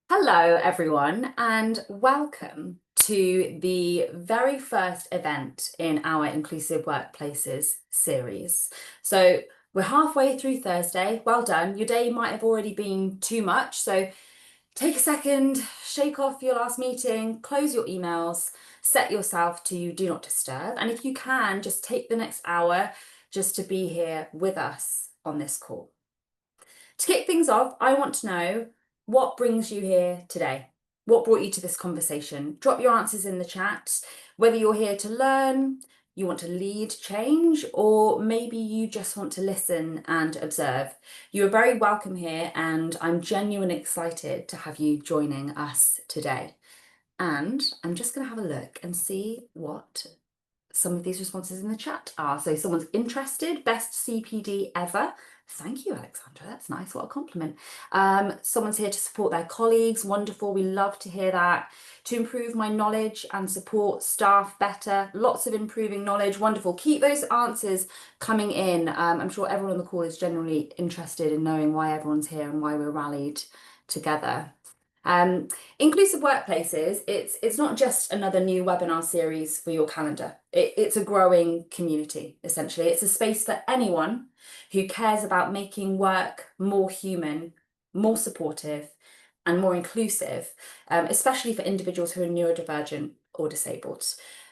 Hello, everyone, and welcome to the very first event in our Inclusive Workplaces series. So we're halfway through Thursday. Well done. Your day might have already been too much, so take a second, shake off your last meeting, close your emails, set yourself to do not disturb, and if you can, just take the next hour just to be here with us on this call. To kick things off, I want to know what brings you here today? What brought you to this conversation? Drop your answers in the chat, whether you're here to learn, you want to lead change, or maybe you just want to listen and observe. You are very welcome here, and I'm genuinely excited to have you joining us today. And I'm just going to have a look and see what some of these responses in the chat are. So someone's interested, best CPD ever. Thank you, Alexandra. That's nice. What a compliment. Someone's here to support their colleagues. Wonderful. We love to hear that. To improve my knowledge and support staff better. Lots of improving knowledge. Wonderful. Keep those answers coming in. I'm sure everyone on the call is generally interested in knowing why everyone's here and why we're rallied together. Inclusive Workplaces, it's not just another new webinar series for your calendar. It's a growing community, essentially. It's a space for anyone who cares about making work more human, more supportive, and more inclusive, especially for individuals who are neurodivergent or disabled.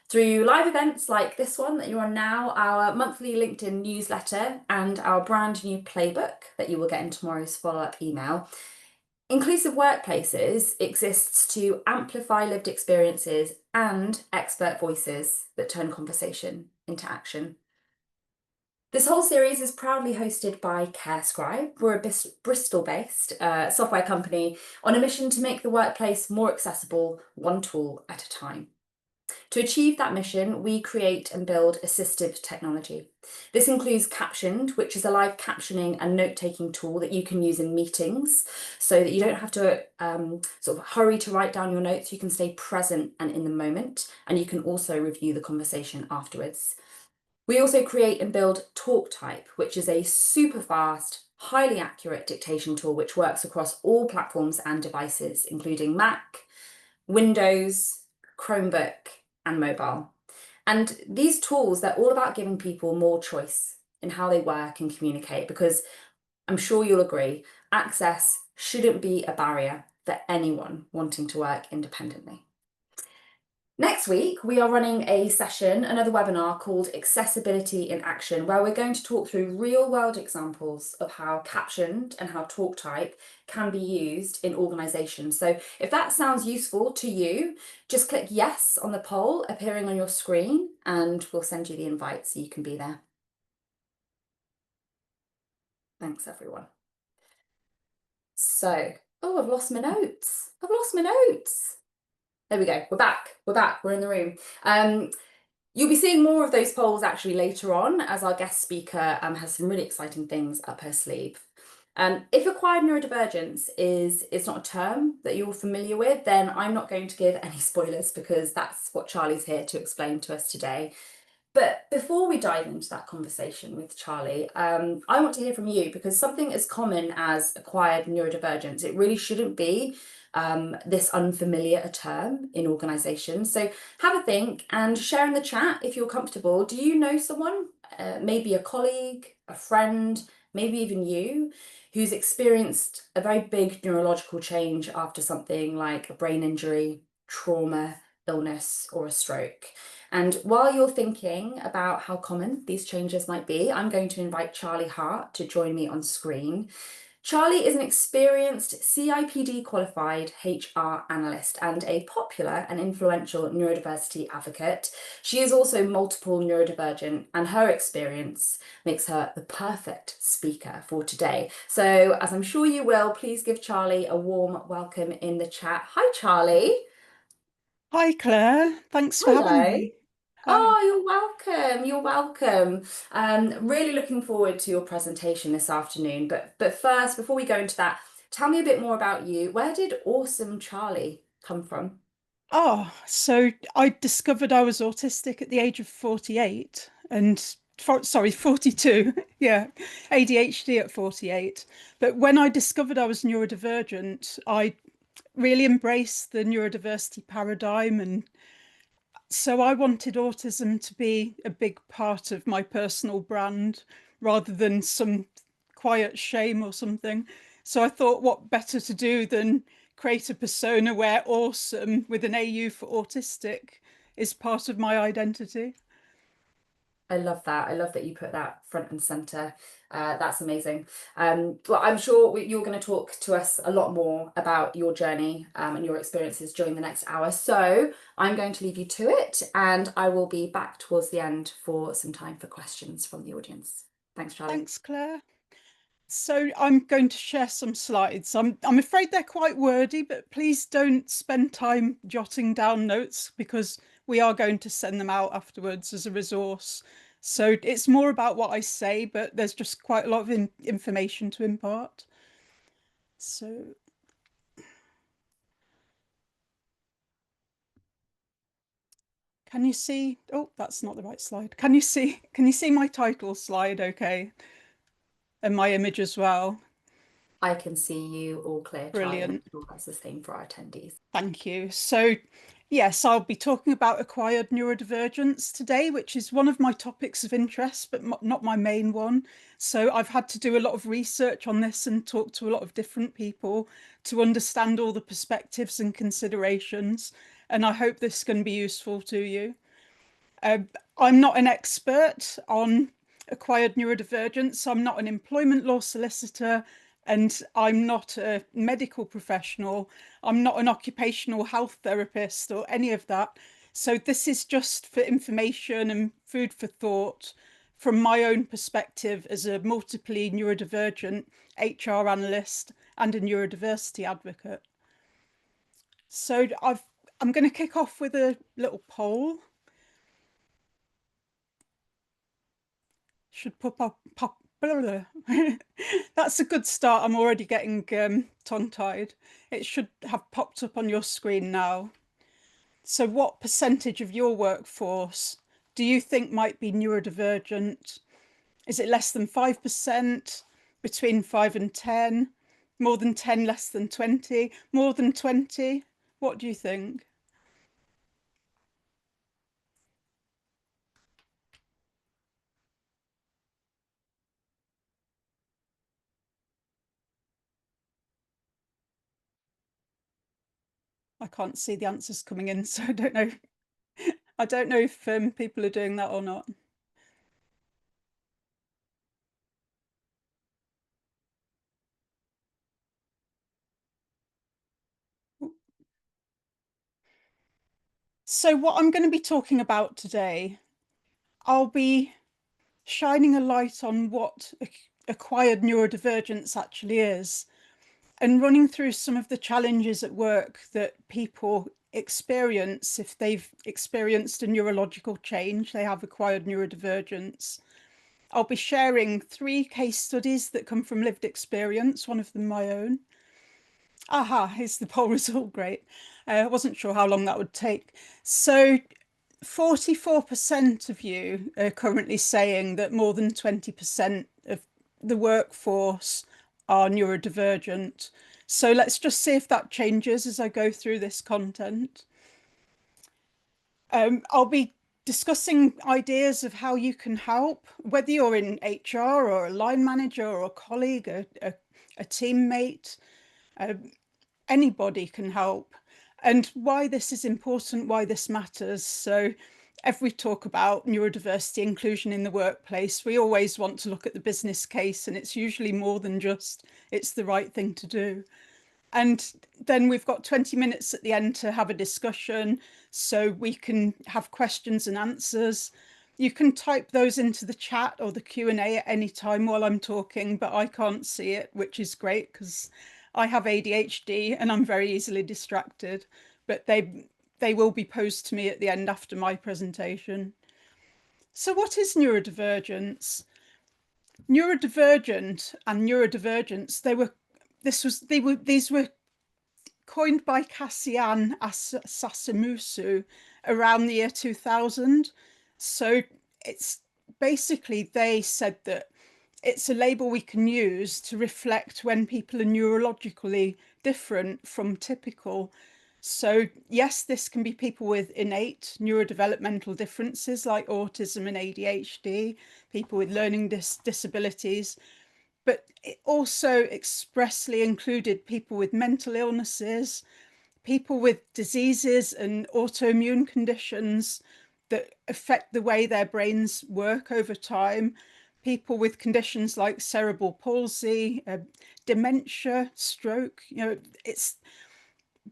Through live events like this one that you're on now, our monthly LinkedIn newsletter, and our brand new playbook that you will get in tomorrow's follow-up email, Inclusive Workplaces exists to amplify lived experiences and expert voices that turn conversation into action. This whole series is proudly hosted by CareScribe. We're a Bristol-based software company on a mission to make the workplace more accessible, one tool at a time. To achieve that mission, we create and build assistive technology. This includes Captioned, which is a live captioning and note-taking tool that you can use in meetings so that you don't have to sort of hurry to write down your notes. You can stay present and in the moment, and you can also review the conversation afterwards. We also create and build TalkType, which is a super fast, highly accurate dictation tool which works across all platforms and devices, including Mac, Windows, Chromebook, and mobile. And these tools, they're all about giving people more choice in how they work and communicate, because I'm sure you'll agree, access shouldn't be a barrier for anyone wanting to work independently. Next week, we are running a session, another webinar called Accessibility in Action, where we're going to talk through real-world examples of how Captioned and how TalkType can be used in organisations. So if that sounds useful to you, just click yes on the poll appearing on your screen and we'll send you the invite so you can be there. Thanks, everyone. So, oh, I've lost my notes. I've lost my notes. There we go. We're back. We're in the room. You'll be seeing more of those polls actually later on as our guest speaker has some really exciting things up her sleeve. If acquired neurodivergence is not a term that you're familiar with, then I'm not going to give any spoilers because that's what Charlie's here to explain to us today. But before we dive into that conversation with Charlie, I want to hear from you, because something as common as acquired neurodivergence, it really shouldn't be this unfamiliar a term in organisations. So have a think and share in the chat if you're comfortable. Do you know someone, maybe a colleague, a friend, maybe even you, who's experienced a very big neurological change after something like a brain injury, trauma, illness, or a stroke. And while you're thinking about how common these changes might be, I'm going to invite Charlie Hart to join me on screen. Charlie is an experienced CIPD-qualified HR analyst and a popular and influential neurodiversity advocate. She is also multiple neurodivergent, and her experience makes her the perfect speaker for today. So, as I'm sure you will, please give Charlie a warm welcome in the chat. Hi, Charlie. Hi, Claire. Thanks for having Hello. me. Hi. Oh, you're welcome. You're welcome. Really looking forward to your presentation this afternoon. But first, before we go into that, tell me a bit more about you. Where did Ausome Charlie come from? So I discovered I was autistic at the age of 48 and sorry, 42. Yeah, ADHD at 48. But when I discovered I was neurodivergent, I really embraced the neurodiversity paradigm, and so I wanted autism to be a big part of my personal brand rather than some quiet shame or something. So I thought, what better to do than create a persona where awesome with an AU for autistic is part of my identity. I love that. I love that you put that front and center. That's amazing. Well, I'm sure you're going to talk to us a lot more about your journey and your experiences during the next hour. So I'm going to leave you to it, and I will be back towards the end for some time for questions from the audience. Thanks, Charlie. Thanks, Claire. So I'm going to share some slides. I'm afraid they're quite wordy, but please don't spend time jotting down notes because we are going to send them out afterwards as a resource. So it's more about what I say, but there's just quite a lot of information to impart. So can you see? Oh, that's not the right slide. Can you see my title slide okay? And my image as well. I can see you all clear, Charlie, and I'm Brilliant. sure that's the same for our attendees. Thank you. So, yes, I'll be talking about acquired neurodivergence today, which is one of my topics of interest, but not my main one. So, I've had to do a lot of research on this and talk to a lot of different people to understand all the perspectives and considerations. And I hope this can be useful to you. I'm not an expert on acquired neurodivergence. I'm not an employment law solicitor, and I'm not a medical professional. I'm not an occupational health therapist or any of that. So this is just for information and food for thought from my own perspective as a multiply neurodivergent HR analyst and a neurodiversity advocate. So I'm going to kick off with a little poll. Should pop. Blah, blah. That's a good start. I'm already getting tongue-tied. It should have popped up on your screen now. So what percentage of your workforce do you think might be neurodivergent? Is it less than 5%, between 5 and 10, more than 10, less than 20, more than 20? What do you think? I can't see the answers coming in, so I don't know. I don't know if people are doing that or not. So what I'm going to be talking about today, I'll be shining a light on what acquired neurodivergence actually is and running through some of the challenges at work that people experience if they've experienced a neurological change, they have acquired neurodivergence. I'll be sharing 3 case studies that come from lived experience, one of them my own. Aha, is the poll result great? I wasn't sure how long that would take. So 44% of you are currently saying that more than 20% of the workforce are neurodivergent. So let's just see if that changes as I go through this content. I'll be discussing ideas of how you can help, whether you're in HR or a line manager or a colleague, a teammate, uh, anybody can help, and why this is important, why this matters. So if we talk about neurodiversity inclusion in the workplace, we always want to look at the business case, and it's usually more than just it's the right thing to do. And then we've got 20 minutes at the end to have a discussion, so we can have questions and answers. You can type those into the chat or the Q&A at any time while I'm talking, but I can't see it, which is great because I have ADHD and I'm very easily distracted. But they will be posed to me at the end after my presentation. So what is neurodivergence? Neurodivergent and neurodivergence, these were coined by Cassian Sasamusu around the year 2000. So it's basically, they said that it's a label we can use to reflect when people are neurologically different from typical. So yes, this can be people with innate neurodevelopmental differences like autism and ADHD, people with learning disabilities, but it also expressly included people with mental illnesses, people with diseases and autoimmune conditions that affect the way their brains work over time, people with conditions like cerebral palsy, dementia, stroke.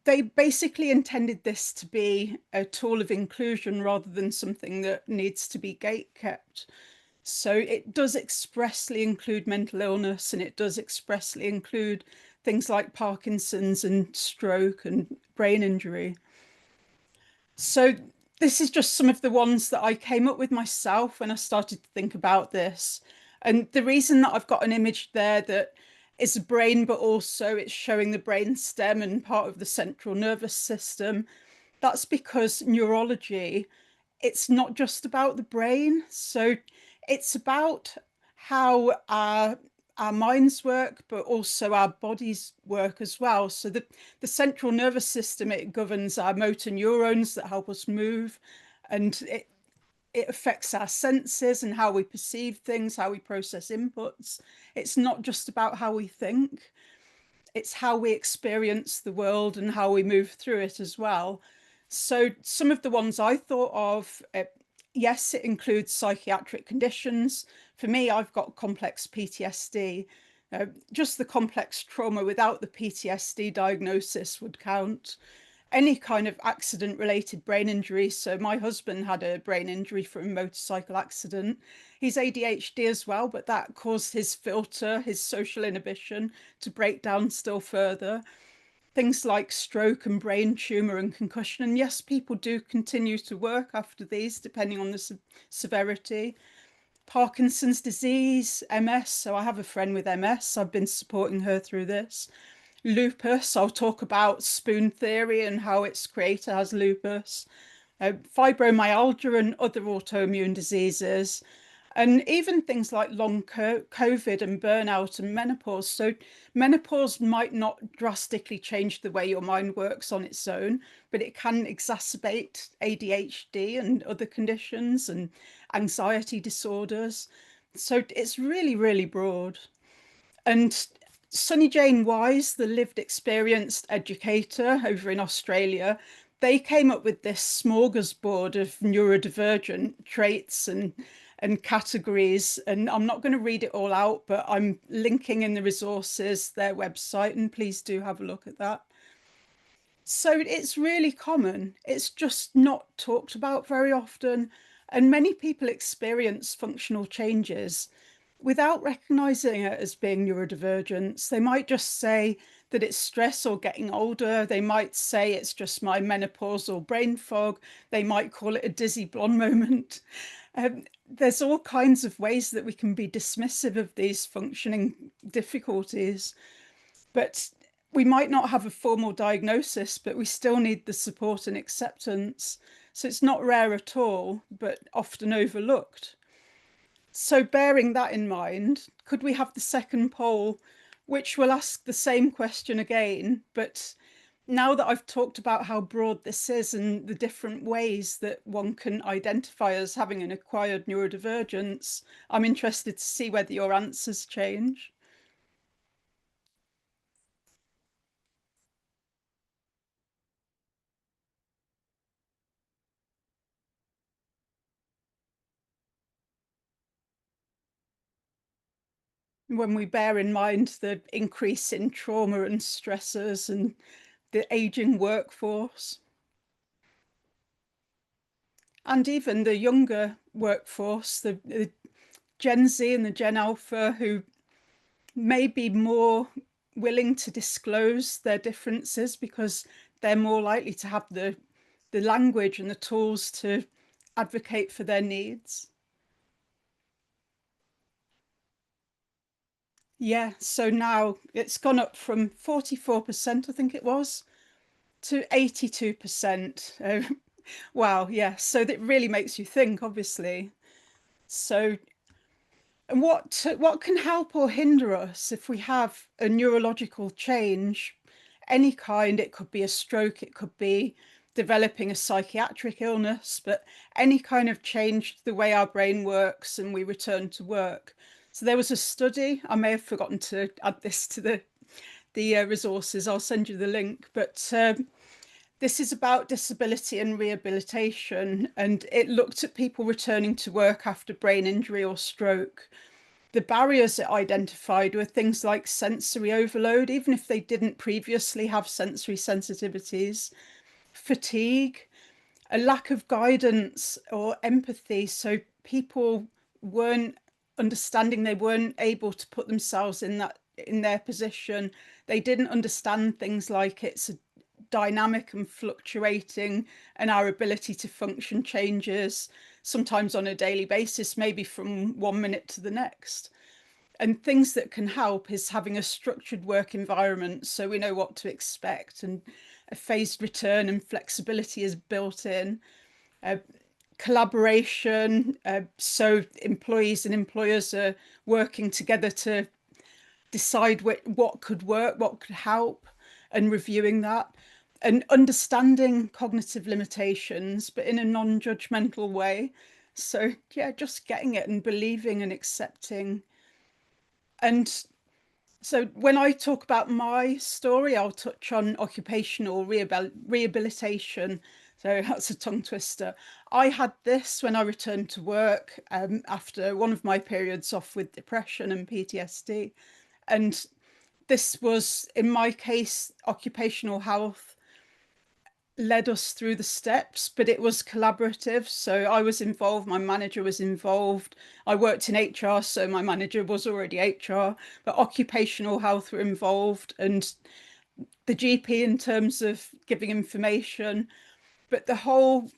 They basically intended this to be a tool of inclusion rather than something that needs to be gatekept. So it does expressly include mental illness, and it does expressly include things like Parkinson's and stroke and brain injury. So this is just some of the ones that I came up with myself when I started to think about this. And the reason that I've got an image there that is a brain, but also it's showing the brain stem and part of the central nervous system, that's because neurology, it's not just about the brain. So it's about how our minds work, but also our bodies work as well. So the central nervous system, it governs our motor neurons that help us move, and it affects our senses and how we perceive things, how we process inputs. It's not just about how we think, it's how we experience the world and how we move through it as well. So some of the ones I thought of, yes, it includes psychiatric conditions. For me, I've got complex PTSD. Just the complex trauma without the PTSD diagnosis would count. Any kind of accident related brain injury. So my husband had a brain injury from a motorcycle accident. He's ADHD as well, but that caused his filter, his social inhibition, to break down still further. Things like stroke and brain tumor and concussion. And yes, people do continue to work after these, depending on the severity. Parkinson's disease, MS. So I have a friend with MS. I've been supporting her through this. Lupus, I'll talk about spoon theory and how its creator has lupus. Fibromyalgia and other autoimmune diseases, and even things like long COVID and burnout and menopause. So menopause might not drastically change the way your mind works on its own, but it can exacerbate ADHD and other conditions and anxiety disorders. So it's really, really broad. And Sunny Jane Wise, the lived experienced educator over in Australia, they came up with this smorgasbord of neurodivergent traits and categories. And I'm not going to read it all out, but I'm linking in the resources, their website, and please do have a look at that. So it's really common. It's just not talked about very often. And many people experience functional changes without recognizing it as being neurodivergence. They might just say that it's stress or getting older. They might say it's just my menopausal brain fog. They might call it a dizzy blonde moment. There's all kinds of ways that we can be dismissive of these functioning difficulties, but we might not have a formal diagnosis, but we still need the support and acceptance. So it's not rare at all, but often overlooked. So bearing that in mind, could we have the second poll, which will ask the same question again, but now that I've talked about how broad this is and the different ways that one can identify as having an acquired neurodivergence, I'm interested to see whether your answers change. When we bear in mind the increase in trauma and stressors and the aging workforce, and even the younger workforce, the Gen Z and the Gen Alpha, who may be more willing to disclose their differences because they're more likely to have the language and the tools to advocate for their needs. Yeah, so now it's gone up from 44%, I think it was, to 82%. Wow, yeah, so that really makes you think, obviously. So and what can help or hinder us if we have a neurological change, any kind? It could be a stroke, it could be developing a psychiatric illness, but any kind of change to the way our brain works and we return to work. So there was a study, I may have forgotten to add this to the resources, I'll send you the link, but this is about disability and rehabilitation, and it looked at people returning to work after brain injury or stroke. The barriers it identified were things like sensory overload, even if they didn't previously have sensory sensitivities, fatigue, a lack of guidance or empathy. So people weren't understanding, they weren't able to put themselves in their position. They didn't understand things like it's a dynamic and fluctuating, and our ability to function changes sometimes on a daily basis, maybe from 1 minute to the next. And things that can help is having a structured work environment so we know what to expect, and a phased return and flexibility is built in. Collaboration, so employees and employers are working together to decide what could work, what could help, and reviewing that. And understanding cognitive limitations, but in a non-judgmental way. So yeah, just getting it and believing and accepting. And so when I talk about my story, I'll touch on occupational rehabilitation. So that's a tongue twister. I had this when I returned to work after one of my periods off with depression and PTSD. And this was, in my case, occupational health led us through the steps, but it was collaborative. So I was involved, my manager was involved. I worked in HR, so my manager was already HR, but occupational health were involved, and the GP in terms of giving information. But the whole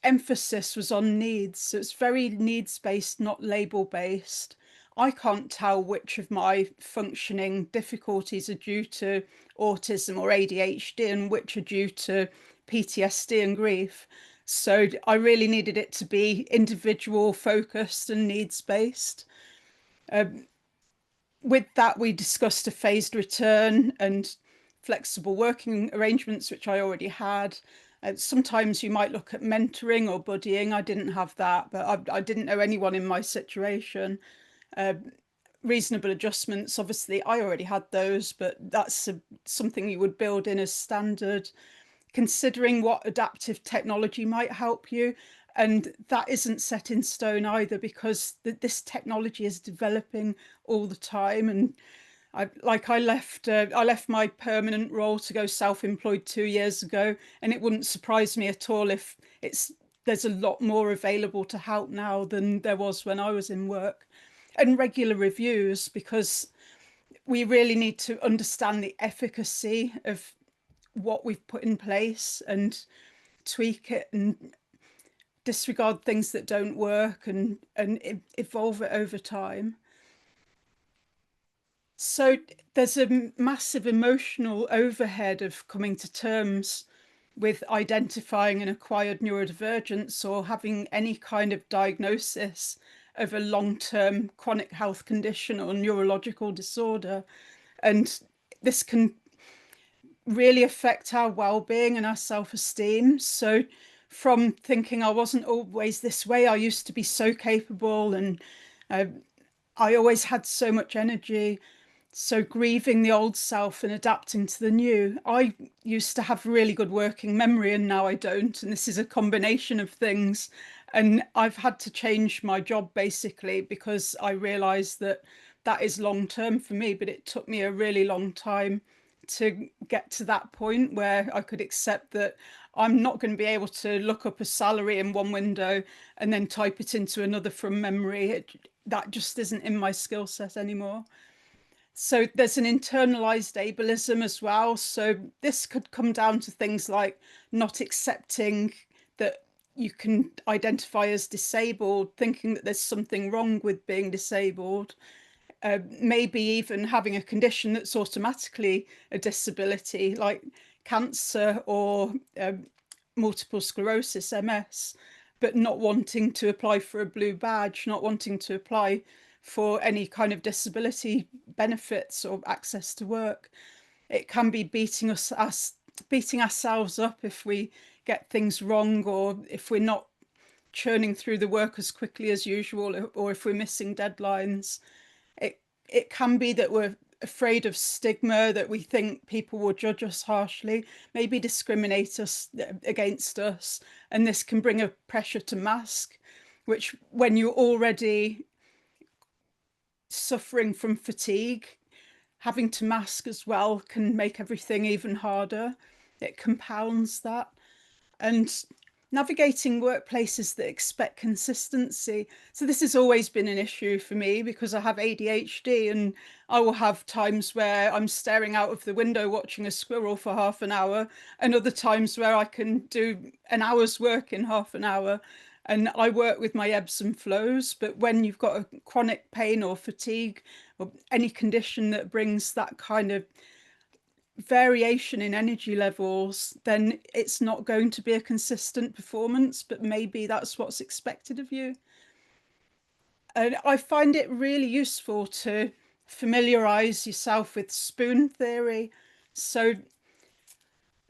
emphasis was on needs. So it's very needs-based, not label-based. I can't tell which of my functioning difficulties are due to autism or ADHD and which are due to PTSD and grief. So I really needed it to be individual focused and needs-based. With that, we discussed a phased return and flexible working arrangements, which I already had. Sometimes you might look at mentoring or buddying. I didn't have that, but I didn't know anyone in my situation. Reasonable adjustments, obviously, I already had those, but that's something you would build in as standard. Considering what adaptive technology might help you. And that isn't set in stone either, because this technology is developing all the time. And I left my permanent role to go self-employed 2 years ago, and it wouldn't surprise me at all if there's a lot more available to help now than there was when I was in work. And regular reviews, because we really need to understand the efficacy of what we've put in place and tweak it and disregard things that don't work, and evolve it over time. So there's a massive emotional overhead of coming to terms with identifying an acquired neurodivergence or having any kind of diagnosis of a long-term chronic health condition or neurological disorder. And this can really affect our well-being and our self-esteem. So from thinking I wasn't always this way, I used to be so capable and uh, I always had so much energy. So grieving the old self and adapting to the new. I used to have really good working memory and now I don't. And this is a combination of things. And I've had to change my job basically because I realized that that is long term for me, but it took me a really long time to get to that point where I could accept that I'm not going to be able to look up a salary in one window and then type it into another from memory. That just isn't in my skill set anymore. So there's an internalized ableism as well. So this could come down to things like not accepting that you can identify as disabled, thinking that there's something wrong with being disabled, maybe even having a condition that's automatically a disability, like cancer or multiple sclerosis, MS, but not wanting to apply for a blue badge, not wanting to apply for any kind of disability benefits or access to work. It can be beating ourselves up if we get things wrong, or if we're not churning through the work as quickly as usual, or if we're missing deadlines. It can be that we're afraid of stigma, that we think people will judge us harshly, maybe discriminate us against us, and this can bring a pressure to mask, which when you're already suffering from fatigue, having to mask as well can make everything even harder. It compounds that. And navigating workplaces that expect consistency. So this has always been an issue for me because I have ADHD, and I will have times where I'm staring out of the window watching a squirrel for half an hour, and other times where I can do an hour's work in half an hour. And I work with my ebbs and flows, but when you've got a chronic pain or fatigue or any condition that brings that kind of variation in energy levels, then it's not going to be a consistent performance, but maybe that's what's expected of you. And I find it really useful to familiarize yourself with spoon theory. So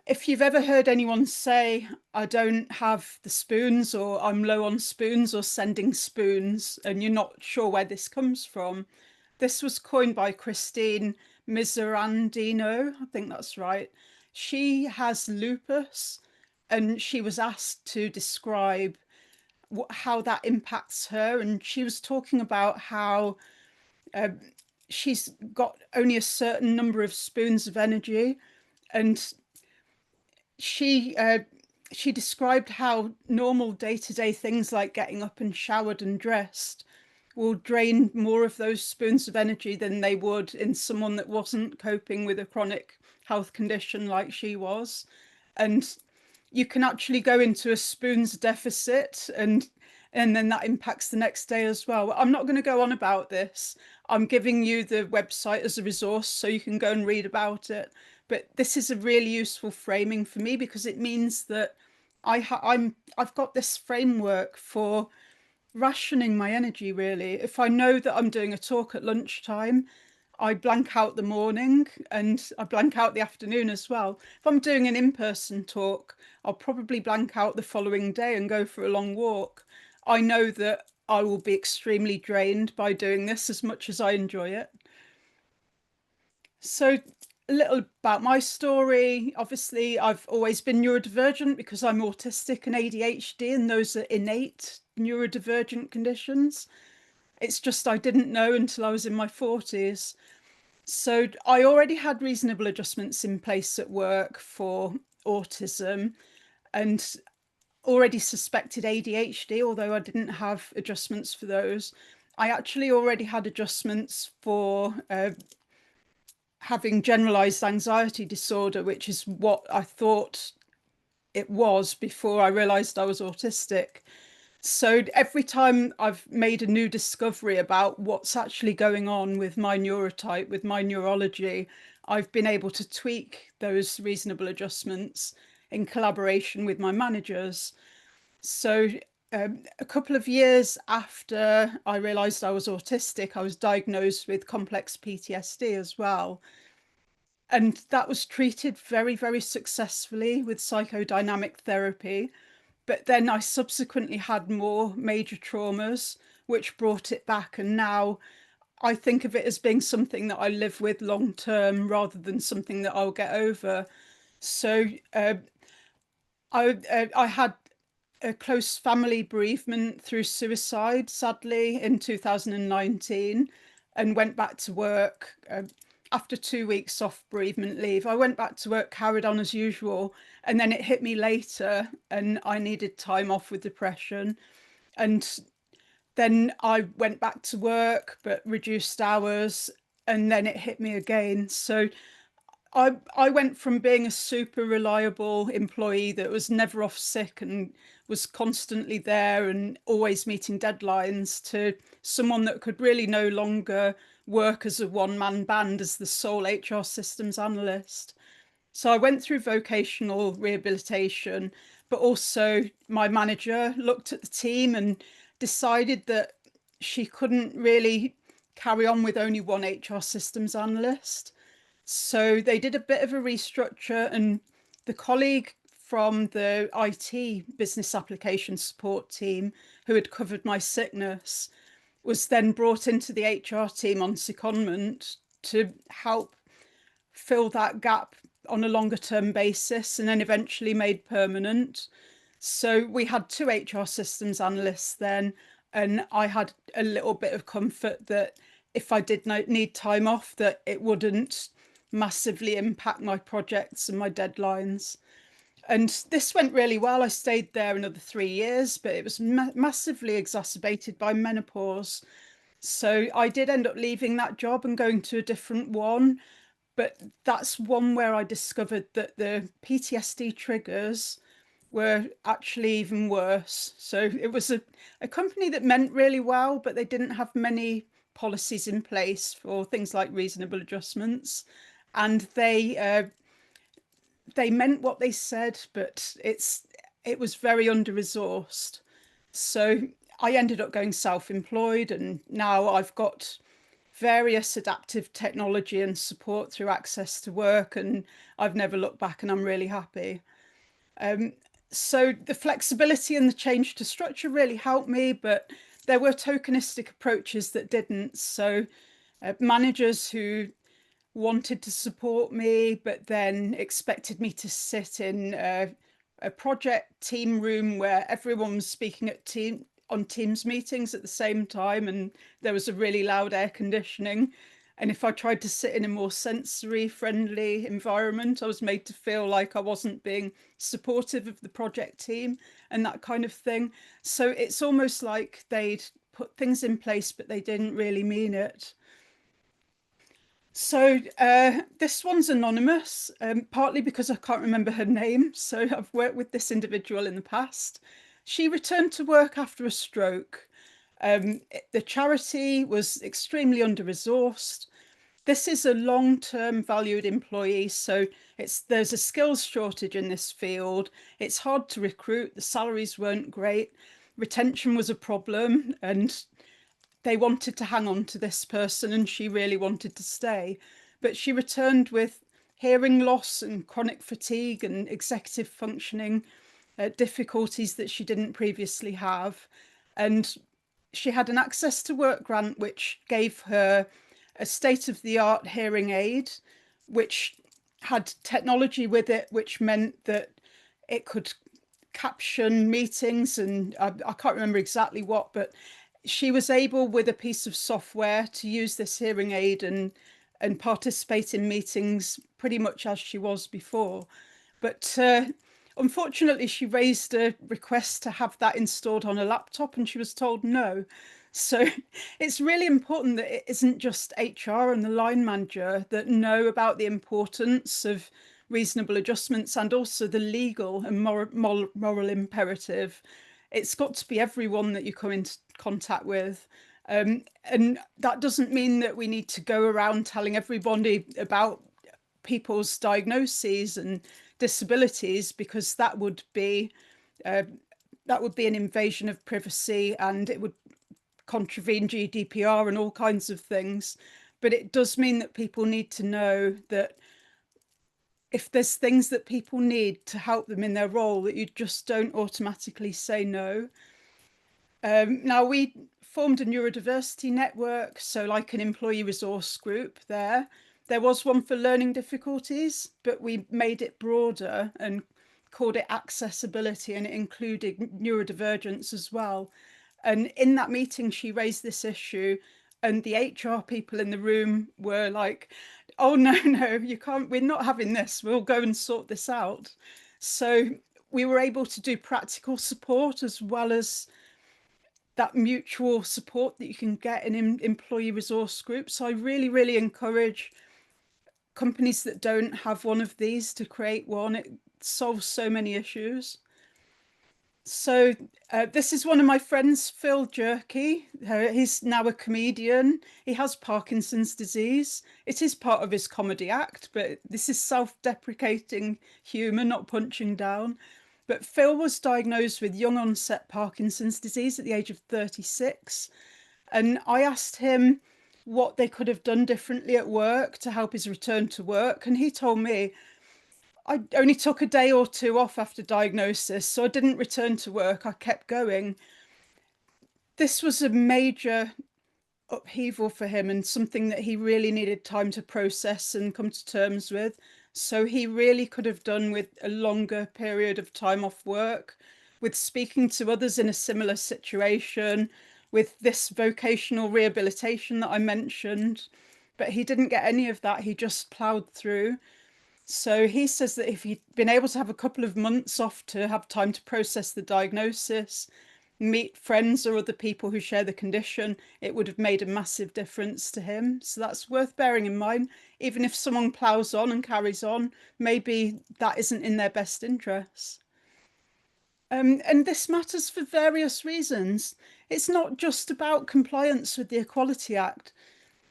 if you've ever heard anyone say, I don't have the spoons, or I'm low on spoons, or sending spoons, and you're not sure where this comes from, this was coined by Christine Miserandino, I think that's right. She has lupus, and she was asked to describe how that impacts her. And she was talking about how she's got only a certain number of spoons of energy, and she described how normal day-to-day things like getting up and showered and dressed will drain more of those spoons of energy than they would in someone that wasn't coping with a chronic health condition like she was. And you can actually go into a spoons deficit, and then that impacts the next day as well. I'm not going to go on about this. I'm giving you the website as a resource so you can go and read about it. But this is a really useful framing for me because it means that I've got this framework for rationing my energy, really. If I know that I'm doing a talk at lunchtime, I blank out the morning and I blank out the afternoon as well. If I'm doing an in-person talk, I'll probably blank out the following day and go for a long walk. I know that I will be extremely drained by doing this as much as I enjoy it. So a little about my story. Obviously, I've always been neurodivergent because I'm autistic and ADHD, and those are innate neurodivergent conditions. It's just I didn't know until I was in my 40s. So I already had reasonable adjustments in place at work for autism and already suspected ADHD, although I didn't have adjustments for those. I actually already had adjustments for having generalized anxiety disorder, which is what I thought it was before I realized I was autistic. So every time I've made a new discovery about what's actually going on with my neurotype, with my neurology, I've been able to tweak those reasonable adjustments in collaboration with my managers. So a couple of years after I realized I was autistic, I was diagnosed with complex PTSD as well. And that was treated very, very successfully with psychodynamic therapy. But then I subsequently had more major traumas, which brought it back. And now I think of it as being something that I live with long term rather than something that I'll get over. So I had a close family bereavement through suicide, sadly, in 2019, and went back to work after 2 weeks off bereavement leave. I went back to work, carried on as usual, and then it hit me later, and I needed time off with depression. And then I went back to work, but reduced hours, and then it hit me again. So I went from being a super reliable employee that was never off sick and was constantly there and always meeting deadlines to someone that could really no longer work as a one-man band as the sole HR systems analyst. So I went through vocational rehabilitation, but also my manager looked at the team and decided that she couldn't really carry on with only one HR systems analyst. So they did a bit of a restructure, and the colleague from the IT business application support team who had covered my sickness was then brought into the HR team on secondment to help fill that gap on a longer term basis, and then eventually made permanent. So we had two HR systems analysts then, and I had a little bit of comfort that if I did need time off, that it wouldn't massively impact my projects and my deadlines. And this went really well. I stayed there another 3 years, but it was massively exacerbated by menopause. So I did end up leaving that job and going to a different one. But that's one where I discovered that the PTSD triggers were actually even worse. So it was a company that meant really well, but they didn't have many policies in place for things like reasonable adjustments. And they meant what they said, but it was very under-resourced. So I ended up going self-employed, and now I've got various adaptive technology and support through Access to Work, and I've never looked back, and I'm really happy. So the flexibility and the change to structure really helped me, but there were tokenistic approaches that didn't. So managers who wanted to support me, but then expected me to sit in a project team room where everyone was speaking on Teams meetings at the same time, and there was a really loud air conditioning. And if I tried to sit in a more sensory friendly environment, I was made to feel like I wasn't being supportive of the project team and that kind of thing. So it's almost like they'd put things in place, but they didn't really mean it. So this one's anonymous, partly because I can't remember her name. So I've worked with this individual in the past. She returned to work after a stroke. The charity was extremely under-resourced. This is a long-term valued employee, so there's a skills shortage in this field. It's hard to recruit. The salaries weren't great. Retention was a problem, and they wanted to hang on to this person, and she really wanted to stay. But she returned with hearing loss and chronic fatigue and executive functioning difficulties that she didn't previously have. And she had an Access to Work grant, which gave her a state-of-the-art hearing aid, which had technology with it, which meant that it could caption meetings, and I can't remember exactly what, but she was able, with a piece of software, to use this hearing aid and participate in meetings pretty much as she was before. But unfortunately, she raised a request to have that installed on a laptop, and she was told no. So it's really important that it isn't just HR and the line manager that know about the importance of reasonable adjustments and also the legal and moral imperative. It's got to be everyone that you come into contact with. And that doesn't mean that we need to go around telling everybody about people's diagnoses and disabilities, because that would be an invasion of privacy, and it would contravene GDPR and all kinds of things. But it does mean that people need to know that if there's things that people need to help them in their role, that you just don't automatically say no. Now, we formed a neurodiversity network, so like an employee resource group there. There was one for learning difficulties, but we made it broader and called it accessibility, and it included neurodivergence as well. And in that meeting, she raised this issue, and the HR people in the room were like, oh, no, no, you can't, we're not having this. We'll go and sort this out. So we were able to do practical support as well as that mutual support that you can get in employee resource groups. So I really, really encourage companies that don't have one of these to create one. It solves so many issues. So this is one of my friends, Phil Jerky. He's now a comedian. He has Parkinson's disease. It is part of his comedy act, but this is self-deprecating humour, not punching down. But Phil was diagnosed with young onset Parkinson's disease at the age of 36. And I asked him what they could have done differently at work to help his return to work. And he told me, I only took a day or two off after diagnosis, so I didn't return to work. I kept going. This was a major upheaval for him and something that he really needed time to process and come to terms with. So he really could have done with a longer period of time off work, with speaking to others in a similar situation, with this vocational rehabilitation that I mentioned. But he didn't get any of that. He just ploughed through. So he says that if he'd been able to have a couple of months off to have time to process the diagnosis, meet friends or other people who share the condition, it would have made a massive difference to him. So that's worth bearing in mind. Even if someone ploughs on and carries on, maybe that isn't in their best interests. And this matters for various reasons. It's not just about compliance with the Equality Act.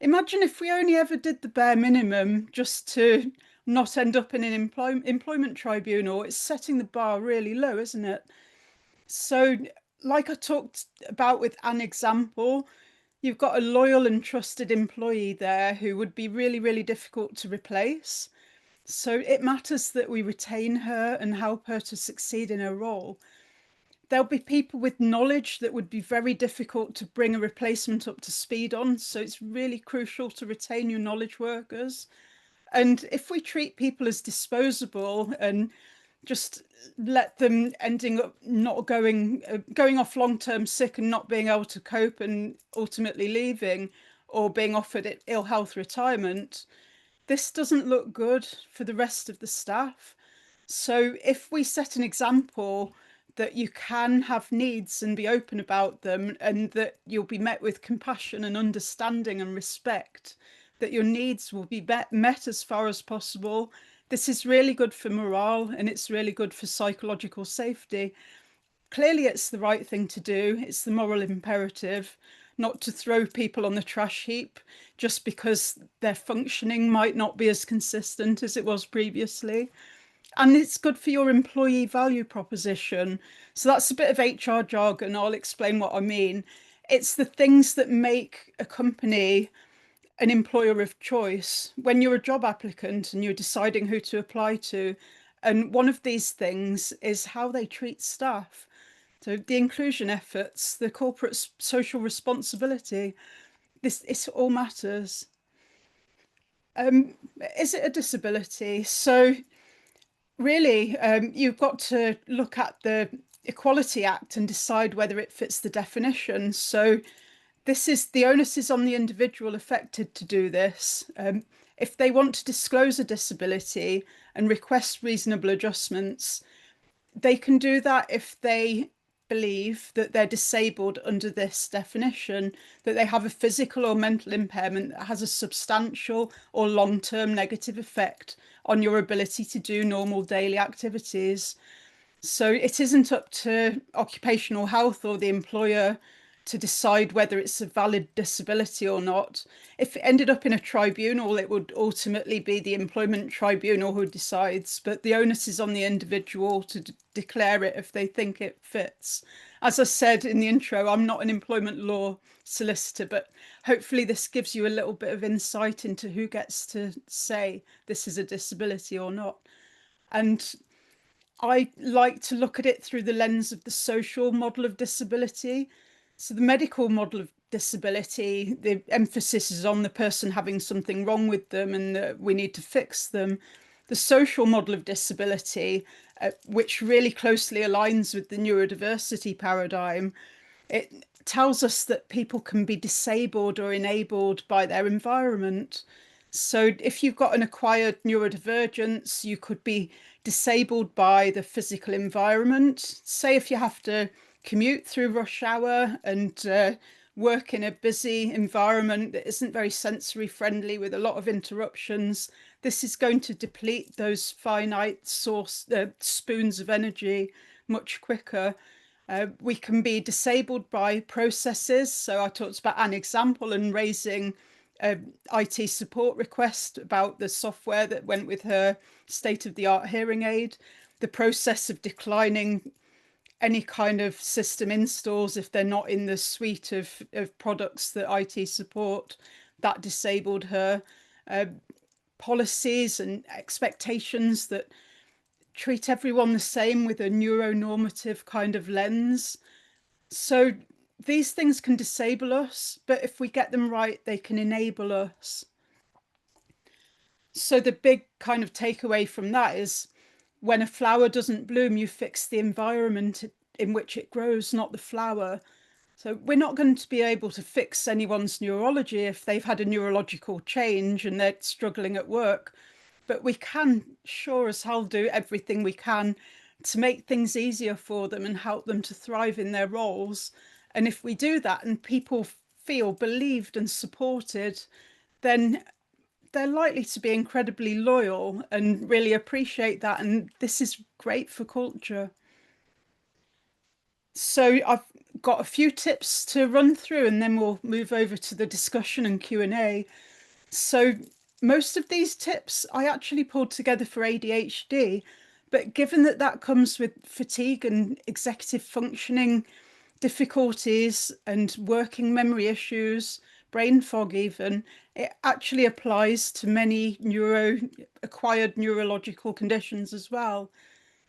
Imagine if we only ever did the bare minimum just to not end up in an employment tribunal. It's setting the bar really low, isn't it? So, like I talked about with an example, you've got a loyal and trusted employee there who would be really, really difficult to replace. So it matters that we retain her and help her to succeed in her role. There'll be people with knowledge that would be very difficult to bring a replacement up to speed on. So it's really crucial to retain your knowledge workers. And if we treat people as disposable and just let them ending up not going off long-term sick and not being able to cope and ultimately leaving or being offered ill health retirement, this doesn't look good for the rest of the staff. So if we set an example that you can have needs and be open about them, and that you'll be met with compassion and understanding and respect, that your needs will be met as far as possible. This is really good for morale and it's really good for psychological safety. Clearly, it's the right thing to do. It's the moral imperative, not to throw people on the trash heap just because their functioning might not be as consistent as it was previously. And it's good for your employee value proposition. So that's a bit of HR jargon. I'll explain what I mean. It's the things that make a company an employer of choice when you're a job applicant and you're deciding who to apply to. And one of these things is how they treat staff. So the inclusion efforts, the corporate social responsibility, it all matters. Is it a disability? So really, you've got to look at the Equality Act and decide whether it fits the definition. So the onus is on the individual affected to do this. If they want to disclose a disability and request reasonable adjustments, they can do that if they believe that they're disabled under this definition, that they have a physical or mental impairment that has a substantial or long-term negative effect on your ability to do normal daily activities. So it isn't up to occupational health or the employer to decide whether it's a valid disability or not. If it ended up in a tribunal, it would ultimately be the employment tribunal who decides, but the onus is on the individual to declare it if they think it fits. As I said in the intro, I'm not an employment law solicitor, but hopefully this gives you a little bit of insight into who gets to say this is a disability or not. And I like to look at it through the lens of the social model of disability. So the medical model of disability, the emphasis is on the person having something wrong with them and that we need to fix them. The social model of disability, which really closely aligns with the neurodiversity paradigm, it tells us that people can be disabled or enabled by their environment. So if you've got an acquired neurodivergence, you could be disabled by the physical environment. Say if you have to commute through rush hour and work in a busy environment that isn't very sensory friendly with a lot of interruptions, this is going to deplete those finite spoons of energy much quicker. We can be disabled by processes. So I talked about an example and raising IT support request about the software that went with her state-of-the-art hearing aid, the process of declining any kind of system installs if they're not in the suite of products that IT support, that disabled her. Policies and expectations that treat everyone the same with a neuronormative kind of lens. So these things can disable us, but if we get them right, they can enable us. So the big kind of takeaway from that is when a flower doesn't bloom, you fix the environment in which it grows, not the flower. So we're not going to be able to fix anyone's neurology if they've had a neurological change and they're struggling at work. But we can sure as hell do everything we can to make things easier for them and help them to thrive in their roles. And if we do that and people feel believed and supported, then they're likely to be incredibly loyal and really appreciate that. And this is great for culture. So I've got a few tips to run through and then we'll move over to the discussion and Q&A. So most of these tips I actually pulled together for ADHD, but given that that comes with fatigue and executive functioning difficulties and working memory issues, brain fog even, it actually applies to many acquired neurological conditions as well.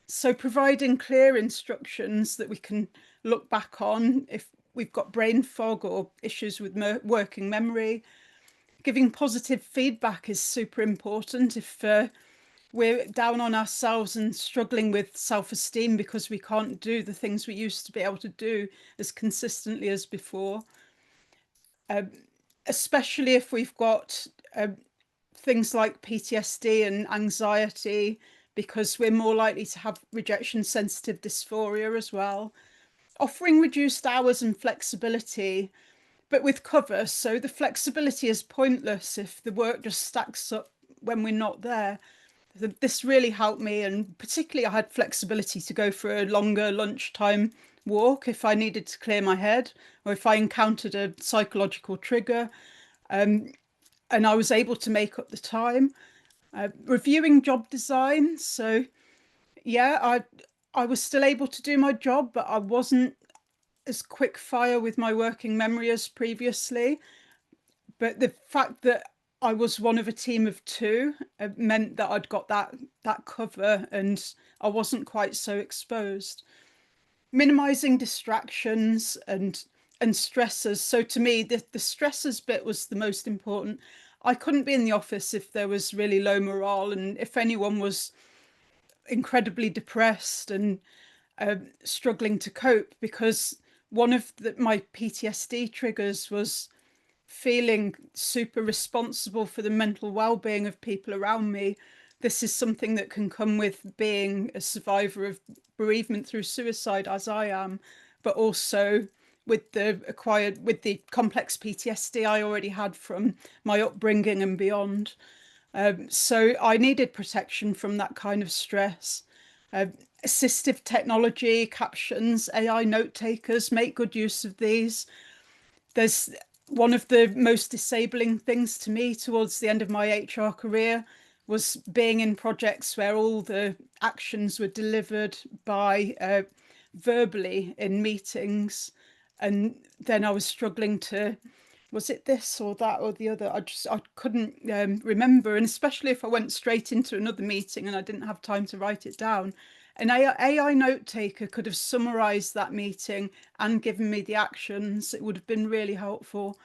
So providing clear instructions that we can look back on if we've got brain fog or issues with working memory. Giving positive feedback is super important if we're down on ourselves and struggling with self-esteem because we can't do the things we used to be able to do as consistently as before. Especially if we've got things like PTSD and anxiety, because we're more likely to have rejection sensitive dysphoria as well. Offering reduced hours and flexibility, but with cover. So the flexibility is pointless if the work just stacks up when we're not there. This really helped me, and particularly I had flexibility to go for a longer lunchtime walk if I needed to clear my head or if I encountered a psychological trigger, and I was able to make up the time. Reviewing job design. So yeah, I was still able to do my job, but I wasn't as quick fire with my working memory as previously. But the fact that I was one of a team of two meant that I'd got that cover and I wasn't quite so exposed. Minimizing distractions and stressors. So to me, the stressors bit was the most important. I couldn't be in the office if there was really low morale and if anyone was incredibly depressed and struggling to cope, because one of my PTSD triggers was feeling super responsible for the mental well-being of people around me. This is something that can come with being a survivor of bereavement through suicide, as I am, but also with the complex PTSD I already had from my upbringing and beyond. So I needed protection from that kind of stress. Assistive technology, captions, AI note takers, make good use of these. There's one of the most disabling things to me towards the end of my HR career was being in projects where all the actions were delivered by verbally in meetings. And then I was struggling to was it this or that or the other? I couldn't remember, and especially if I went straight into another meeting and I didn't have time to write it down. An AI note taker could have summarized that meeting and given me the actions. It would have been really helpful.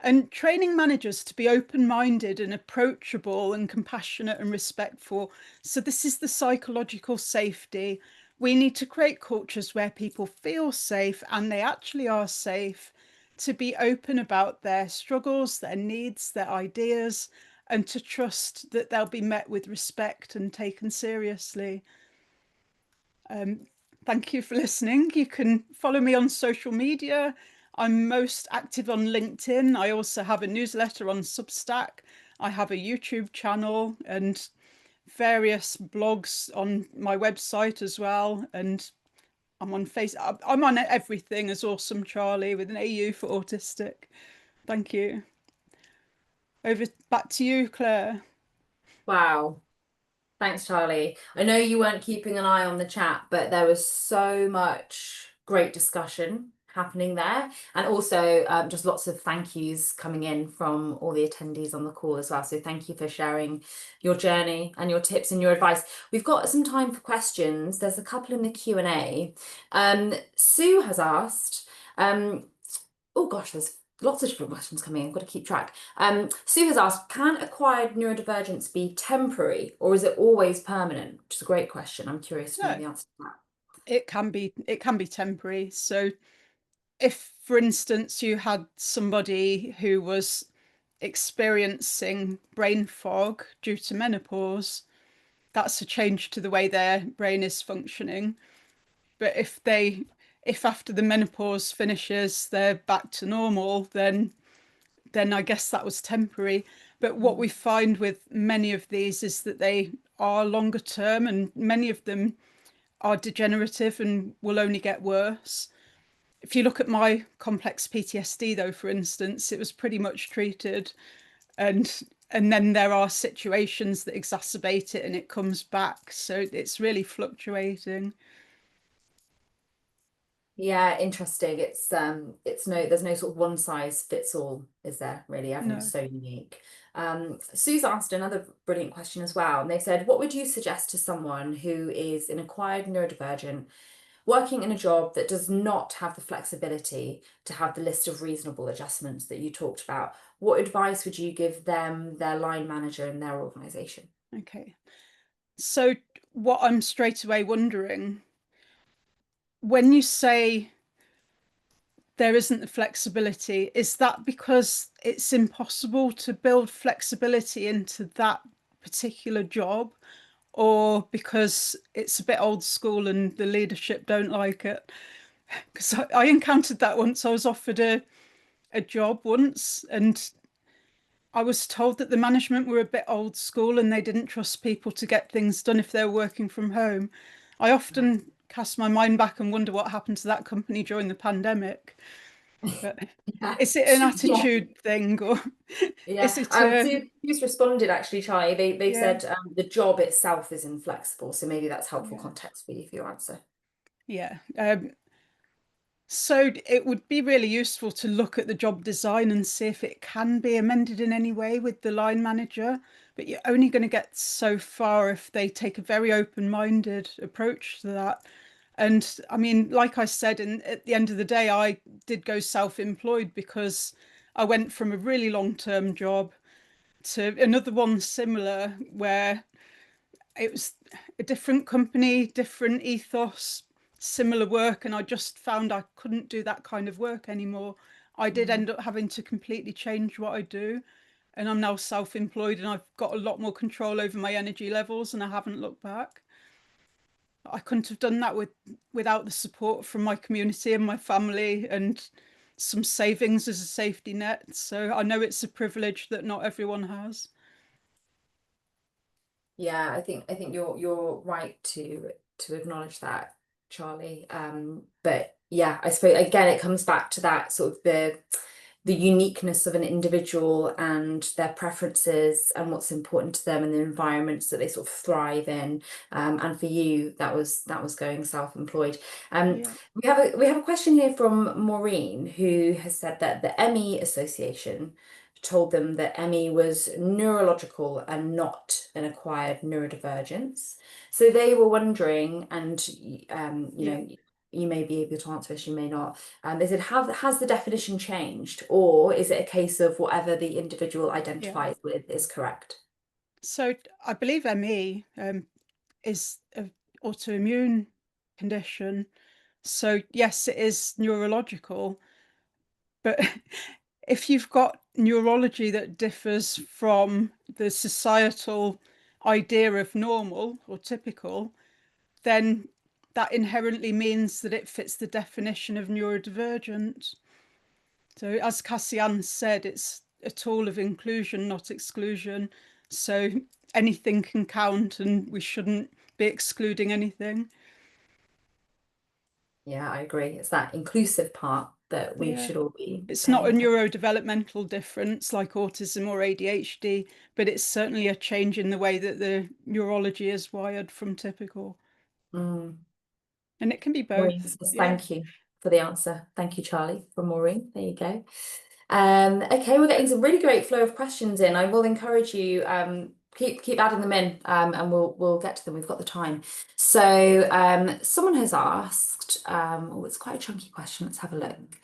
And training managers to be open-minded and approachable and compassionate and respectful. So this is the psychological safety. We need to create cultures where people feel safe, and they actually are safe, to be open about their struggles, their needs, their ideas, and to trust that they'll be met with respect and taken seriously. Thank you for listening. You can follow me on social media. I'm most active on LinkedIn. I also have a newsletter on Substack. I have a YouTube channel and various blogs on my website as well. And I'm on Facebook. I'm on everything as Ausome Charlie with an AU for autistic. Thank you. Back to you, Claire. Wow. Thanks, Charlie. I know you weren't keeping an eye on the chat, but there was so much great discussion happening there. And also just lots of thank yous coming in from all the attendees on the call as well. So thank you for sharing your journey and your tips and your advice. We've got some time for questions. There's a couple in the Q&A. Sue has asked, oh gosh, there's lots of different questions coming in. I've got to keep track. Sue has asked, can acquired neurodivergence be temporary or is it always permanent? Which is a great question. I'm curious to know the answer to that. It can be temporary. So if, for instance, you had somebody who was experiencing brain fog due to menopause, that's a change to the way their brain is functioning. But if after the menopause finishes they're back to normal, then I guess that was temporary. But what we find with many of these is that they are longer term, and many of them are degenerative and will only get worse. If you look at my complex PTSD, though, for instance, it was pretty much treated, and then there are situations that exacerbate it and it comes back. So it's really fluctuating. Yeah, interesting. It's there's no sort of one size fits all, is there really? Everyone's No. so unique. Sue's asked another brilliant question as well, and they've said, what would you suggest to someone who is an acquired neurodivergent working in a job that does not have the flexibility to have the list of reasonable adjustments that you talked about? What advice would you give them, their line manager, and their organization? Okay. So what I'm straight away wondering, when you say there isn't the flexibility, is that because it's impossible to build flexibility into that particular job, or because it's a bit old school and the leadership don't like it? Because I encountered that once. I was offered a job once, and I was told that the management were a bit old school and they didn't trust people to get things done if they were working from home. I often cast my mind back and wonder what happened to that company during the pandemic. But Yeah. is it an Yeah. attitude thing, or is Yeah, it who's responded actually, Charlie? They've yeah, said the job itself is inflexible, so maybe that's helpful yeah, context for you for your answer. yeah. So it would be really useful to look at the job design and see if it can be amended in any way with the line manager, but you're only going to get so far if they take a very open-minded approach to that. And I mean, like I said, at the end of the day, I did go self-employed because I went from a really long-term job to another one similar, where it was a different company, different ethos, similar work, and I just found I couldn't do that kind of work anymore. I did Mm. end up having to completely change what I do, and I'm now self-employed and I've got a lot more control over my energy levels, and I haven't looked back. I couldn't have done that without the support from my community and my family and some savings as a safety net. So I know it's a privilege that not everyone has. Yeah, I think you're right to acknowledge that, Charlie. But yeah, I suppose again it comes back to that sort of the uniqueness of an individual and their preferences and what's important to them and the environments that they sort of thrive in. And for you, that was going self-employed. Yeah. We have a question here from Maureen, who has said that the ME Association told them that ME was neurological and not an acquired neurodivergence. So they were wondering, and you Yeah. know, you may be able to answer this, you may not. They said, has the definition changed, or is it a case of whatever the individual Yeah. identifies with is correct? So I believe ME is an autoimmune condition. So yes, it is neurological, but if you've got neurology that differs from the societal idea of normal or typical, then that inherently means that it fits the definition of neurodivergent. So as Cassian said, it's a tool of inclusion, not exclusion. So anything can count and we shouldn't be excluding anything. Yeah, I agree. It's that inclusive part that we Yeah. should all be It's not paying a attention. neurodevelopmental difference like autism or ADHD, but it's certainly a change in the way that the neurology is wired from typical. Mm. And it can be Maureen both. says, Yeah. thank you for the answer. Thank you, Charlie, from Maureen. There you go. Okay, we're getting some really great flow of questions in. I will encourage you, keep adding them in, and we'll get to them. We've got the time. So someone has asked, oh, it's quite a chunky question. Let's have a look.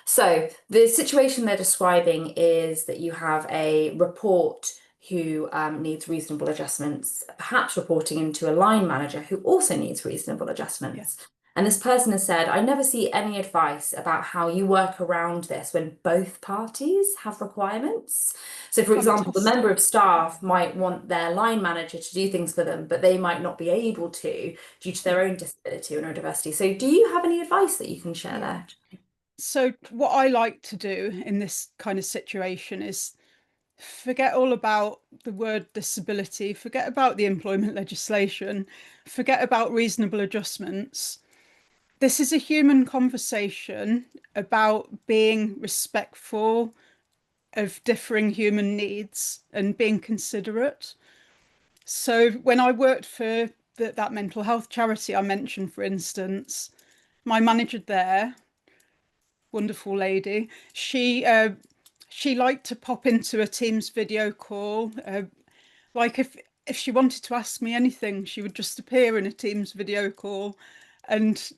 So the situation they're describing is that you have a report who needs reasonable adjustments, perhaps reporting into a line manager who also needs reasonable Yeah. adjustments. And this person has said, I never see any advice about how you work around this when both parties have requirements. So, for example, the member Fantastic. of staff might want their line manager to do things for them, but they might not be able to due to Yeah. their own disability or neurodiversity. So, do you have any advice that you can share Yeah. there? So what I like to do in this kind of situation is forget all about the word disability, forget about the employment legislation, forget about reasonable adjustments. This is a human conversation about being respectful of differing human needs and being considerate. So when I worked for that mental health charity I mentioned, for instance, my manager there, wonderful lady, she liked to pop into a Teams video call. Like if she wanted to ask me anything, she would just appear in a Teams video call. And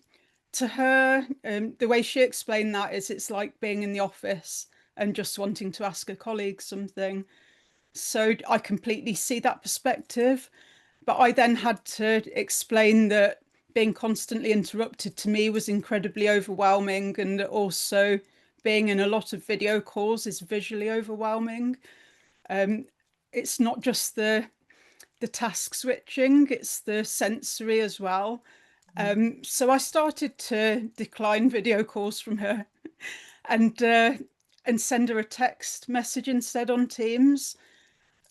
to her, the way she explained that is it's like being in the office and just wanting to ask a colleague something. So I completely see that perspective. But I then had to explain that being constantly interrupted to me was incredibly overwhelming, and that also being in a lot of video calls is visually overwhelming. It's not just the task switching, it's the sensory as well. So I started to decline video calls from her and send her a text message instead on Teams.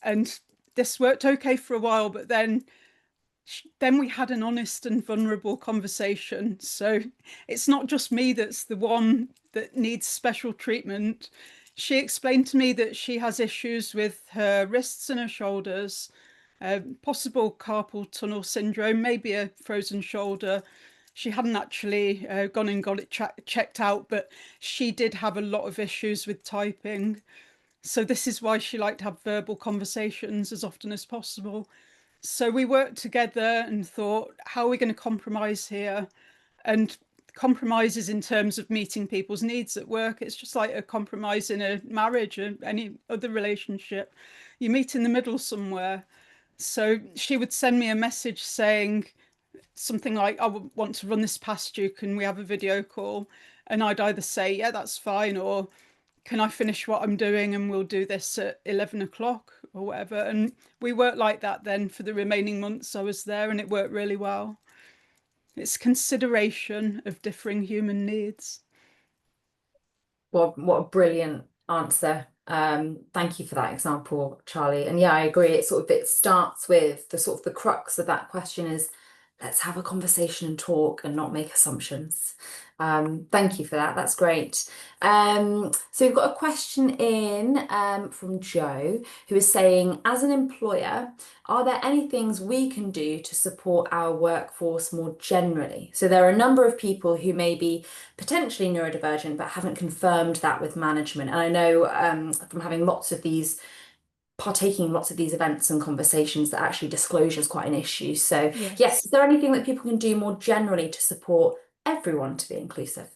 And this worked okay for a while, but then we had an honest and vulnerable conversation. So it's not just me that's the one that needs special treatment. She explained to me that she has issues with her wrists and her shoulders, possible carpal tunnel syndrome, maybe a frozen shoulder. She hadn't actually gone and got it checked out, but she did have a lot of issues with typing. So this is why she liked to have verbal conversations as often as possible. So we worked together and thought, how are we going to compromise here? And compromises in terms of meeting people's needs at work, it's just like a compromise in a marriage or any other relationship. You meet in the middle somewhere. So she would send me a message saying something like, I want to run this past you, can we have a video call? And I'd either say, yeah, that's fine, or can I finish what I'm doing and we'll do this at 11 o'clock or whatever. And we worked like that then for the remaining months I was there, and it worked really well. It's consideration of differing human needs. Well, what a brilliant answer. Thank you for that example, Charlie. And yeah, I agree. It starts with the sort of the crux of that question is let's have a conversation and talk and not make assumptions. Thank you for that. That's great. So we've got a question in from Joe, who is saying, as an employer, are there any things we can do to support our workforce more generally? So there are a number of people who may be potentially neurodivergent but haven't confirmed that with management. And I know from having partaking in lots of these events and conversations that actually disclosure is quite an issue. So yes, Yes. is there anything that people can do more generally to support everyone to be inclusive?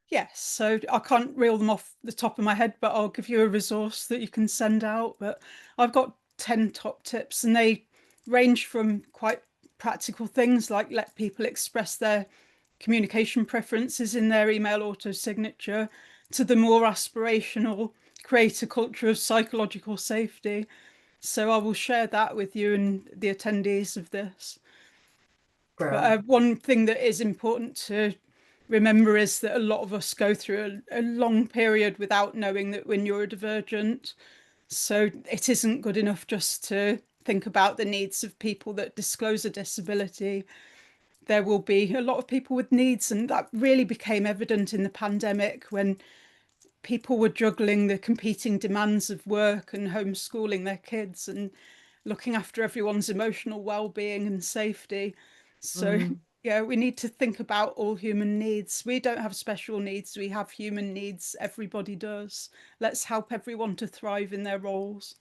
Yes, so I can't reel them off the top of my head, but I'll give you a resource that you can send out. But I've got 10 top tips, and they range from quite practical things like let people express their communication preferences in their email auto signature to the more aspirational create a culture of psychological safety. So I will share that with you and the attendees of this. But Brill. one thing that is important to remember is that a lot of us go through a long period without knowing that we're neurodivergent. So it isn't good enough just to think about the needs of people that disclose a disability. There will be a lot of people with needs, and that really became evident in the pandemic when people were juggling the competing demands of work and homeschooling their kids and looking after everyone's emotional well-being and safety. So Mm. yeah, we need to think about all human needs. We don't have special needs, we have human needs. Everybody does. Let's help everyone to thrive in their roles.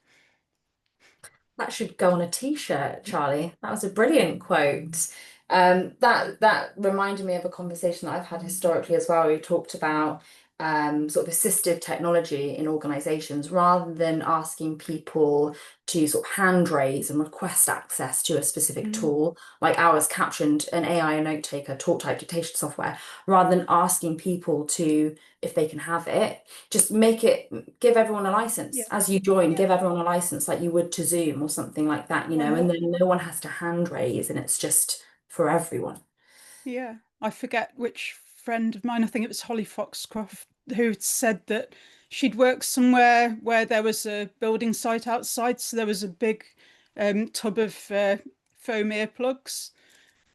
That should go on a t-shirt, Charlie. That was a brilliant quote. That reminded me of a conversation that I've had historically as well. We talked about sort of assistive technology in organizations rather than asking people to sort of hand raise and request access to a specific Mm, tool, like ours captioned an AI note taker, talk type dictation software, rather than asking people to, if they can have it, just give everyone a license yeah, as you join, yeah. give everyone a license like you would to Zoom or something like that, Well, and then no one has to hand raise and it's just for everyone. yeah, I forget which friend of mine, I think it was Holly Foxcroft, who said that she'd worked somewhere where there was a building site outside, so there was a big tub of foam earplugs.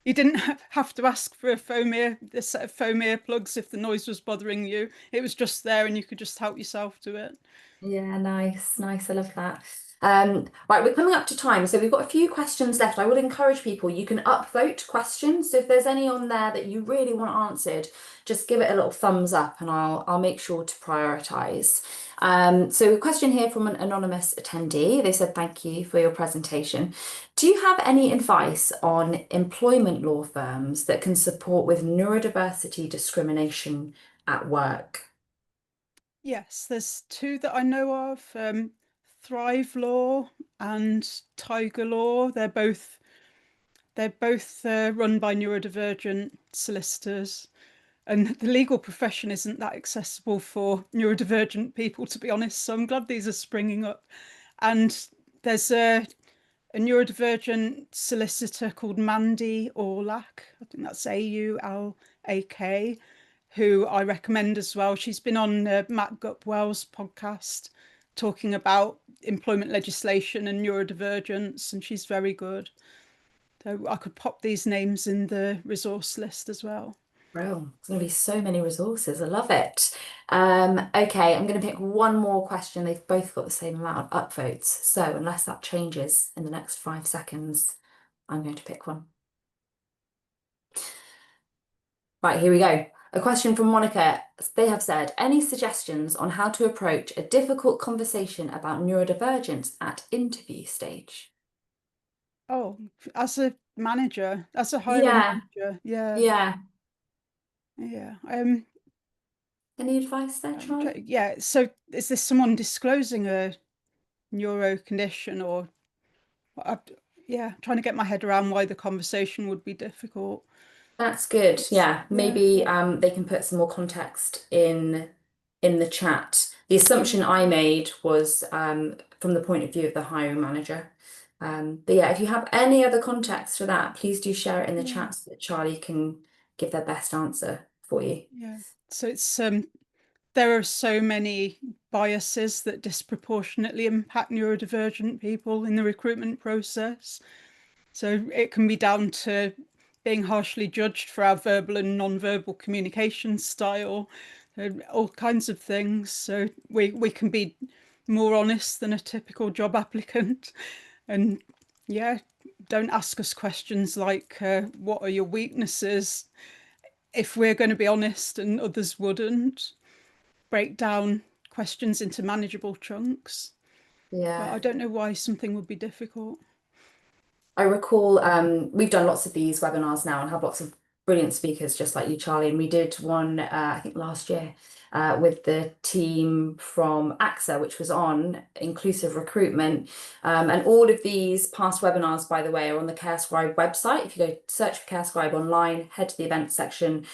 You didn't have to ask for a set of foam earplugs if the noise was bothering you. It was just there and you could just help yourself to it. Yeah, nice, nice. I love that. Right, we're coming up to time, so we've got a few questions left. I would encourage people, you can upvote questions. So if there's any on there that you really want answered, just give it a little thumbs up and I'll make sure to prioritize. So a question here from an anonymous attendee. They said, thank you for your presentation. Do you have any advice on employment law firms that can support with neurodiversity discrimination at work? Yes, there's two that I know of, Thrive Law and Tiger Law. They're both run by neurodivergent solicitors. And the legal profession isn't that accessible for neurodivergent people, to be honest. So I'm glad these are springing up. And there's a neurodivergent solicitor called Mandy Orlak. I think that's Aulak, who I recommend as well. She's been on Matt Gupwell's podcast talking about employment legislation and neurodivergence, and she's very good. So I could pop these names in the resource list as well. Bro, there's going to be so many resources. I love it. Okay, I'm going to pick one more question. They've both got the same amount of upvotes. So unless that changes in the next 5 seconds, I'm going to pick one. Right, here we go. A question from Monica. They have said, any suggestions on how to approach a difficult conversation about neurodivergence at interview stage? Oh, as a manager, as a hiring Yeah, manager, yeah, yeah. yeah. Any advice there, Charlie? Yeah. So, is this someone disclosing a neuro condition, or I, yeah, trying to get my head around why the conversation would be difficult. That's good. Yeah, Yeah, maybe they can put some more context in the chat. The yeah, assumption I made was from the point of view of the hiring manager. But yeah, if you have any other context for that, please do share it in the yeah, chat so that Charlie can give their best answer for you. yeah. So it's there are so many biases that disproportionately impact neurodivergent people in the recruitment process. So it can be down to being harshly judged for our verbal and non-verbal communication style, all kinds of things. So we can be more honest than a typical job applicant. And yeah, don't ask us questions like, what are your weaknesses? If we're going to be honest and others wouldn't, break down questions into manageable chunks. But I Yeah. don't know why something would be difficult. I recall we've done lots of these webinars now and have lots of brilliant speakers just like you, Charlie. And we did one, I think last year, with the team from AXA, which was on inclusive recruitment. And all of these past webinars, by the way, are on the CareScribe website. If you go search for CareScribe online, head to the events section.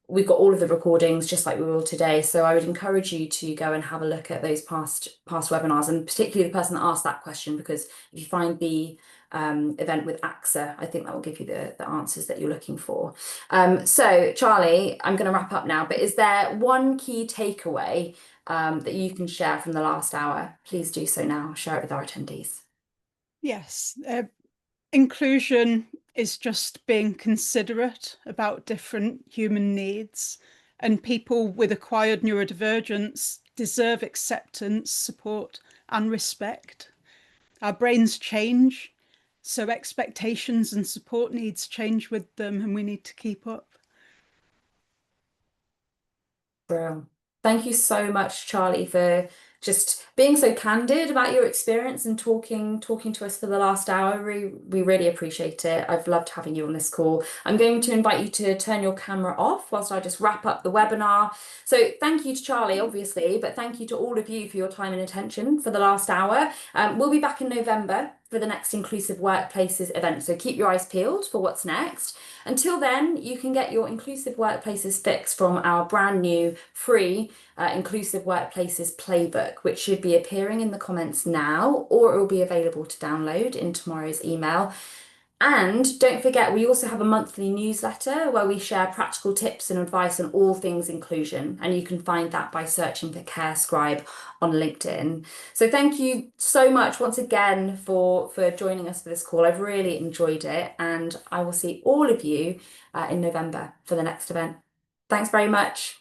We've got all of the recordings just like we will today. So I would encourage you to go and have a look at those past webinars, and particularly the person that asked that question, because if you find the event with AXA, I think that will give you the answers that you're looking for. So Charlie, I'm going to wrap up now, but is there one key takeaway that you can share from the last hour? Please do so now. Share it with our attendees. Yes, inclusion is just being considerate about different human needs, and people with acquired neurodivergence deserve acceptance, support, and respect. Our brains change, so expectations and support needs change with them, and we need to keep up. Brilliant. Thank you so much, Charlie, for just being so candid about your experience and talking to us for the last hour. We really appreciate it. I've loved having you on this call. I'm going to invite you to turn your camera off whilst I just wrap up the webinar. So thank you to Charlie, obviously, but thank you to all of you for your time and attention for the last hour. We'll be back in November for the next Inclusive Workplaces event, so keep your eyes peeled for what's next. Until then, you can get your Inclusive Workplaces fix from our brand new free Inclusive Workplaces playbook, which should be appearing in the comments now, or it will be available to download in tomorrow's email. And don't forget, we also have a monthly newsletter where we share practical tips and advice on all things inclusion. And you can find that by searching for CareScribe on LinkedIn. So thank you so much once again for joining us for this call. I've really enjoyed it. And I will see all of you in November for the next event. Thanks very much.